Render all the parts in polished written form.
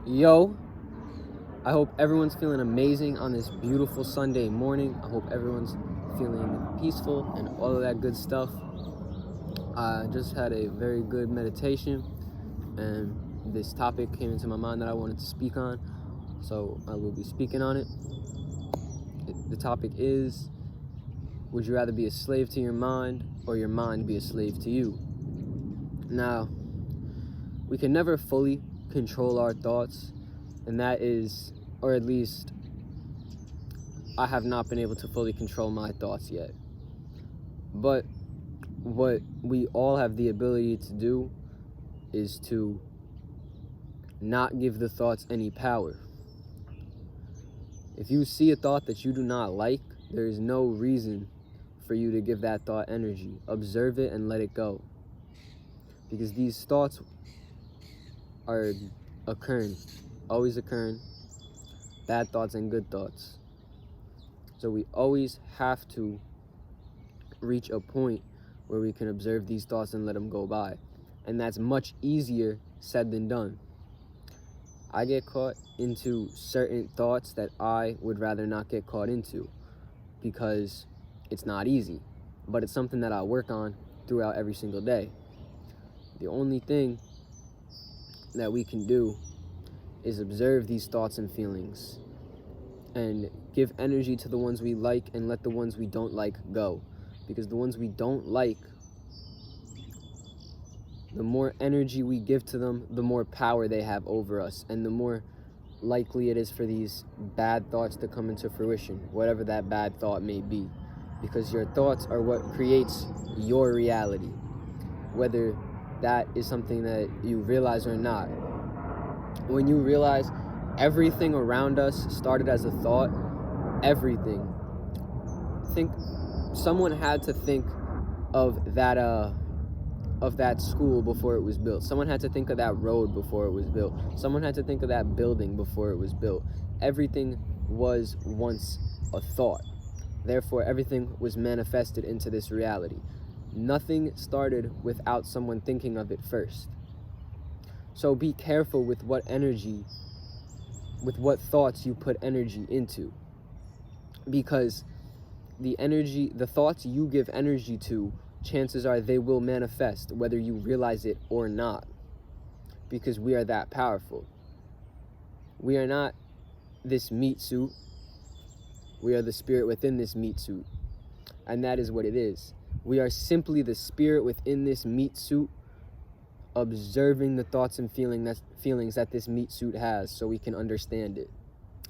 Yo, I hope everyone's feeling amazing on this beautiful Sunday morning. I hope everyone's feeling peaceful and all of that good stuff. I just had a very good meditation, and this topic came into my mind that I wanted to speak on, so I will be speaking on it. The topic is, would you rather be a slave to your mind or your mind be a slave to you? Now, we can never fully control our thoughts, and that is, or at least I have not been able to fully control my thoughts yet. But what we all have the ability to do is to not give the thoughts any power. If you see a thought that you do not like, there is no reason for you to give that thought energy. Observe it and let it go. Because these thoughts are occurring, always occurring, bad thoughts and good thoughts. So we always have to reach a point where we can observe these thoughts and let them go by. And that's much easier said than done. I get caught into certain thoughts that I would rather not get caught into because it's not easy, but it's something that I work on throughout every single day. The only thing that we can do is observe these thoughts and feelings and give energy to the ones we like and let the ones we don't like go. Because the ones we don't like, the more energy we give to them, the more power they have over us, and the more likely it is for these bad thoughts to come into fruition, whatever that bad thought may be. Because your thoughts are what creates your reality, whether that is something that you realize or not. When you realize everything around us started as a thought, everything. Think someone had to think of that school before it was built. Someone had to think of that road before it was built. Someone had to think of that building before it was built. Everything was once a thought. Therefore, everything was manifested into this reality. Nothing started without someone thinking of it first. So be careful with what thoughts you put energy into. Because the thoughts you give energy to, chances are they will manifest whether you realize it or not, because we are that powerful. We are not this meat suit. We are the spirit within this meat suit, and that is what it is. We are simply the spirit within this meat suit, observing the thoughts and feelings that this meat suit has so we can understand it,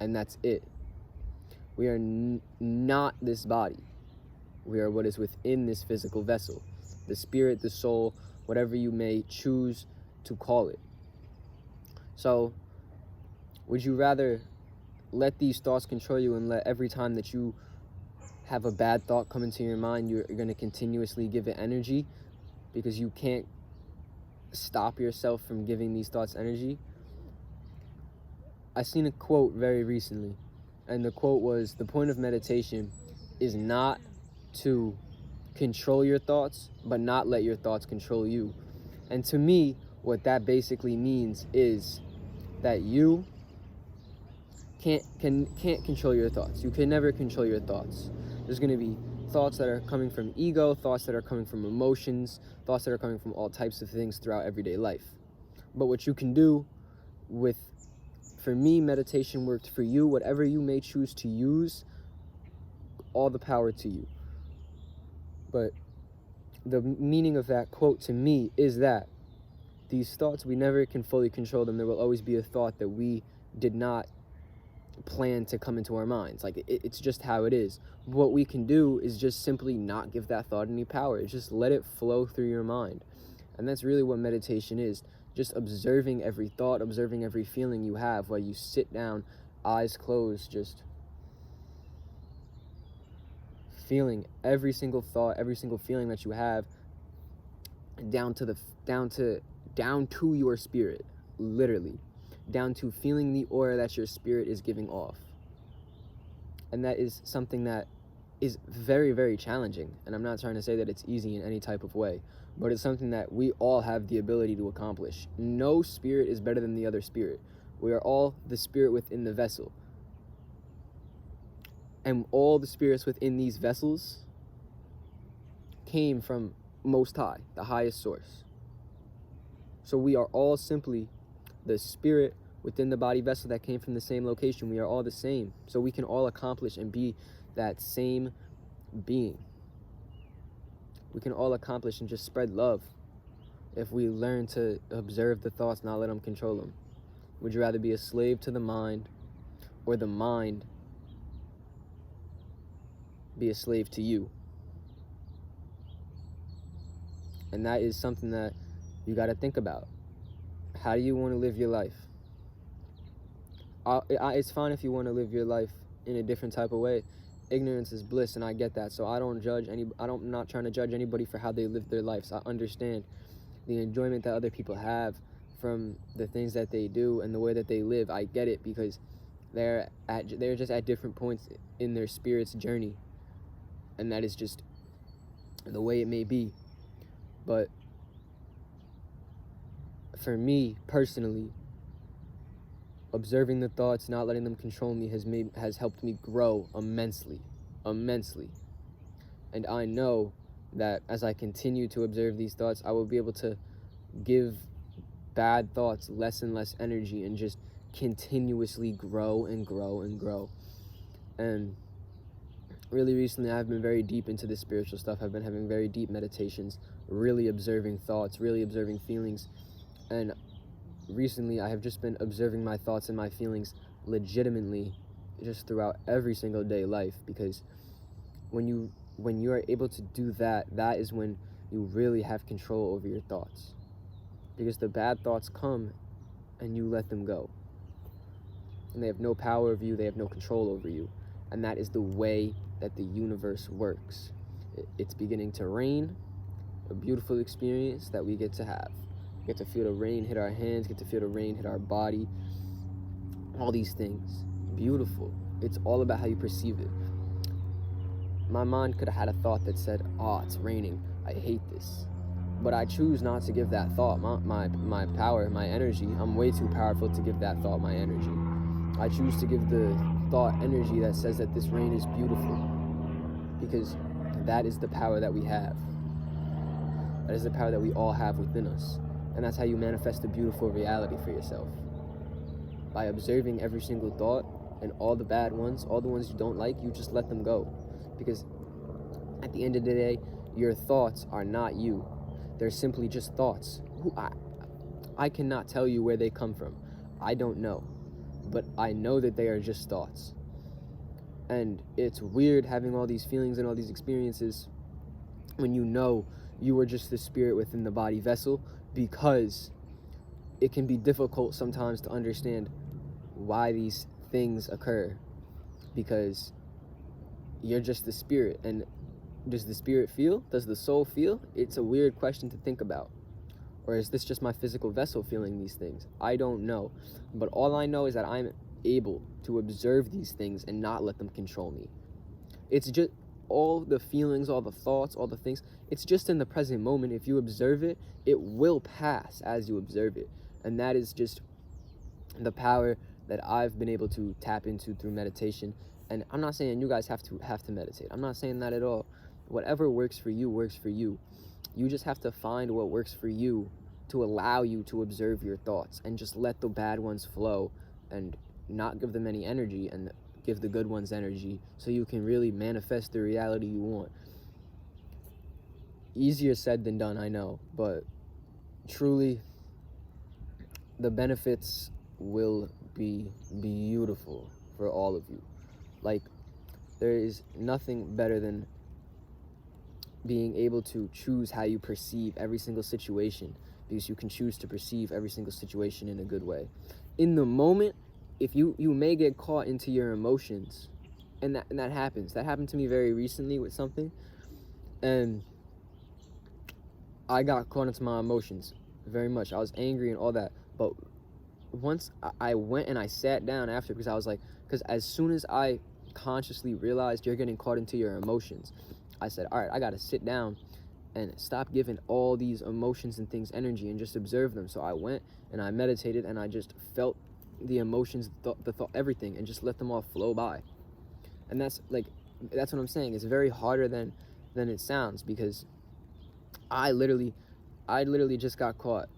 and that's it. We are not this body. We are what is within this physical vessel, the spirit, the soul, whatever you may choose to call it. So, would you rather let these thoughts control you and let every time that you have a bad thought come into your mind, you're going to continuously give it energy because you can't stop yourself from giving these thoughts energy? I seen a quote very recently, and the quote was, the point of meditation is not to control your thoughts, but not let your thoughts control you. And to me, what that basically means is that you can't control your thoughts. You can never control your thoughts. There's going to be thoughts that are coming from ego, thoughts that are coming from emotions, thoughts that are coming from all types of things throughout everyday life. But what you can do for me, meditation worked. For you, whatever you may choose to use, all the power to you. But the meaning of that quote to me is that these thoughts, we never can fully control them. There will always be a thought that we did not plan to come into our minds. Like, it's just how it is. What we can do is just simply not give that thought any power. It's just let it flow through your mind. And that's really what meditation is. Just observing every thought, observing every feeling you have while you sit down, eyes closed, just feeling every single thought, every single feeling that you have down to your spirit, literally, down to feeling the aura that your spirit is giving off. And that is something that is very, very challenging. And I'm not trying to say that it's easy in any type of way, but it's something that we all have the ability to accomplish. No spirit is better than the other spirit. We are all the spirit within the vessel. And all the spirits within these vessels came from Most High, the highest source. So we are all simply the spirit within the body vessel that came from the same location. We are all the same. So we can all accomplish and be that same being. We can all accomplish and just spread love if we learn to observe the thoughts, not let them control them. Would you rather be a slave to the mind, or the mind be a slave to you? And that is something that you got to think about. How do you want to live your life? It's fine if you want to live your life in a different type of way. Ignorance is bliss, and I get that. So I'm not trying to judge anybody for how they live their lives. I understand the enjoyment that other people have from the things that they do and the way that they live. I get it, because they're just at different points in their spirit's journey, and that is just the way it may be. But for me personally, observing the thoughts, not letting them control me, has helped me grow immensely. And I know that as I continue to observe these thoughts, I will be able to give bad thoughts less and less energy and just continuously grow and grow and grow. And really recently, I've been very deep into this spiritual stuff. I've been having very deep meditations, really observing thoughts, really observing feelings. And recently, I have just been observing my thoughts and my feelings legitimately just throughout every single day life, because when you are able to do that, that is when you really have control over your thoughts. Because the bad thoughts come and you let them go. And they have no power over you, they have no control over you. And that is the way that the universe works. It's beginning to rain, a beautiful experience that we get to have. We get to feel the rain hit our hands, get to feel the rain hit our body, all these things. Beautiful. It's all about how you perceive it. My mind could have had a thought that said, oh, it's raining, I hate this. But I choose not to give that thought my power, my energy. I'm way too powerful to give that thought my energy. I choose to give the thought energy that says that this rain is beautiful, because that is the power that we have. That is the power that we all have within us. And that's how you manifest a beautiful reality for yourself. By observing every single thought, and all the bad ones, all the ones you don't like, you just let them go. Because at the end of the day, your thoughts are not you. They're simply just thoughts. I cannot tell you where they come from. I don't know. But I know that they are just thoughts. And it's weird having all these feelings and all these experiences when you know you are just the spirit within the body vessel, because it can be difficult sometimes to understand why these things occur, because you're just the spirit. And does the spirit feel? Does the soul feel? It's a weird question to think about. Or is this just my physical vessel feeling these things? I don't know. But all I know is that I'm able to observe these things and not let them control me. It's just all the feelings, all the thoughts, all the things. It's just in the present moment. If you observe it, it will pass as you observe it. And that is just the power that I've been able to tap into through meditation. And I'm not saying you guys have to meditate. I'm not saying that at all. Whatever works for you works for you. You just have to find what works for you to allow you to observe your thoughts and just let the bad ones flow and not give them any energy, and give the good ones energy, so you can really manifest the reality you want. Easier said than done, I know, but truly the benefits will be beautiful for all of you. Like, there is nothing better than being able to choose how you perceive every single situation, because you can choose to perceive every single situation in a good way. In the moment, if you may get caught into your emotions, and that happens. That happened to me very recently with something, and I got caught into my emotions very much. I was angry and all that, but once I went and I sat down after, because as soon as I consciously realized you're getting caught into your emotions, I said, all right, I gotta sit down and stop giving all these emotions and things energy and just observe them. So I went and I meditated, and I just felt the emotions, the thought, everything, and just let them all flow by. And that's what I'm saying. It's very harder than it sounds, because I literally just got caught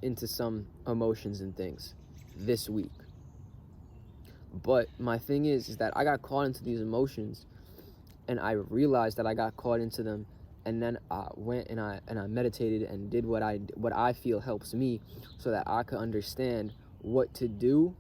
into some emotions and things this week. But my thing is that I got caught into these emotions, and I realized that I got caught into them, and then I went and I meditated and did what I feel helps me, so that I could understand what to do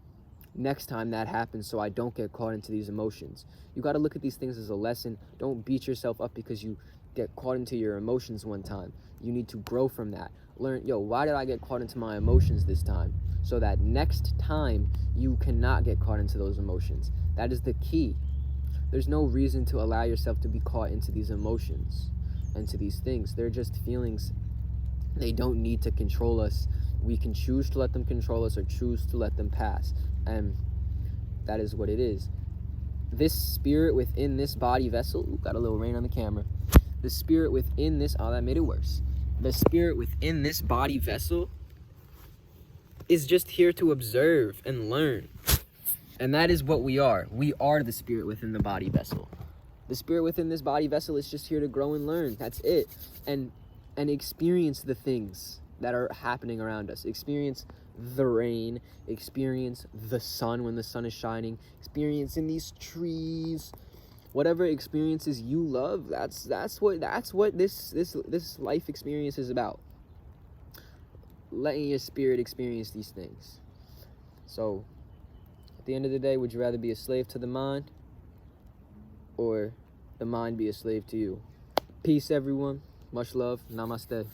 next time that happens, so I don't get caught into these emotions. You got to look at these things as a lesson. Don't beat yourself up because you get caught into your emotions one time. You need to grow from that. Learn, why did I get caught into my emotions this time? So that next time you cannot get caught into those emotions. That is the key. There's no reason to allow yourself to be caught into these emotions and to these things. They're just feelings. They don't need to control us. We can choose to let them control us or choose to let them pass. And that is what it is. This spirit within this body vessel, got a little rain on the camera. The spirit within this, that made it worse. The spirit within this body vessel is just here to observe and learn. And that is what we are. We are the spirit within the body vessel. The spirit within this body vessel is just here to grow and learn. That's it. And experience the things that are happening around us. Experience the rain. Experience the sun when the sun is shining. Experience in these trees. Whatever experiences you love, that's what this life experience is about. Letting your spirit experience these things. So, at the end of the day, would you rather be a slave to the mind, or the mind be a slave to you? Peace, everyone. Much love. Namaste.